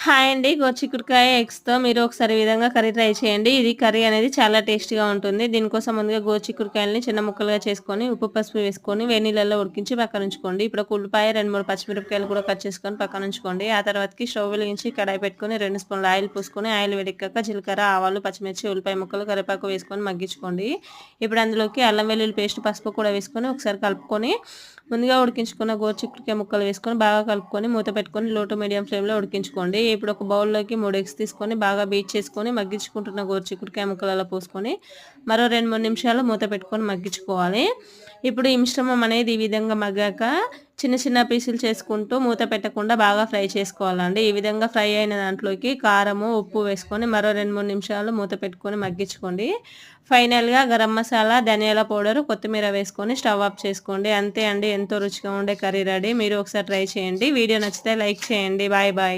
Hi అండి. గోరుచిక్కుడుకాయ ఎగ్స్‌తో మీరు ఒకసారి ఈ విధంగా కర్రీ ట్రై చేయండి. ఇది కర్రీ అనేది చాలా టేస్టీగా ఉంటుంది. దీనికోసం ముందుగా గోరుచిక్కుడుకాయలని చిన్న ముక్కలుగా చేసుకొని, ఉప్పు, పసుపు వేసుకొని వేడి నీళ్ళల్లో ఉడికించి పక్కనుంచుకోండి. ఇప్పుడు ఒక ఉల్లిపాయ, 2, 3 పచ్చిమిరపకాయలు కూడా కట్ చేసుకొని పక్కనుంచుకోండి. ఆ తర్వాతకి స్టవ్ వెలిగించి కడాయి పెట్టుకొని 2 స్పూన్ల ఆయిల్ పోసుకొని, ఆయిల్ వేడెక్కాక జీలకర్ర, ఆవాలు, పచ్చిమిర్చి, ఉల్లిపాయ ముక్కలు, కరివేపాకు వేసుకొని మగ్గించుకోండి. ఇప్పుడు అందులోకి అల్లం వెల్లుల్లి పేస్ట్, పసుపు కూడా వేసుకొని ఒకసారి కలుపుకొని, ముందుగా ఉడికించుకున్న గోరుచిక్కుడుకాయ ముక్కలు వేసుకొని బాగా కలుపుకొని మూత పెట్టుకొని లో టు మీడియం ఫ్లేమ్లో ఉడికించుకోండి. ఇప్పుడు ఒక బౌల్లోకి 3 ఎగ్స్ తీసుకొని బాగా బీట్ చేసుకొని మగ్గించుకుంటున్న గోరుచిక్కుడుకాయ ముక్కలలో పోసుకొని మరో 2-3 నిమిషాలు మూత పెట్టుకొని మగ్గించుకోవాలి. ఇప్పుడు ఈ మిశ్రమం అనేది ఈ విధంగా మగ్గాక చిన్న చిన్న పీసులు చేసుకుంటూ మూత పెట్టకుండా బాగా ఫ్రై చేసుకోవాలండి. ఈ విధంగా ఫ్రై అయిన దాంట్లోకి కారము, ఉప్పు వేసుకొని మరో 2-3 నిమిషాలు మూత పెట్టుకొని మగ్గించుకోండి. ఫైనల్‌గా గరం మసాలా, ధనియాల పౌడర్, కొత్తిమీర వేసుకొని స్టవ్ ఆఫ్ చేసుకోండి. అంతే అండి, ఎంతో రుచిగా ఉండే కర్రీ రెడీ. మీరు ఒకసారి ట్రై చేయండి. వీడియో నచ్చితే లైక్ చేయండి. Bye bye.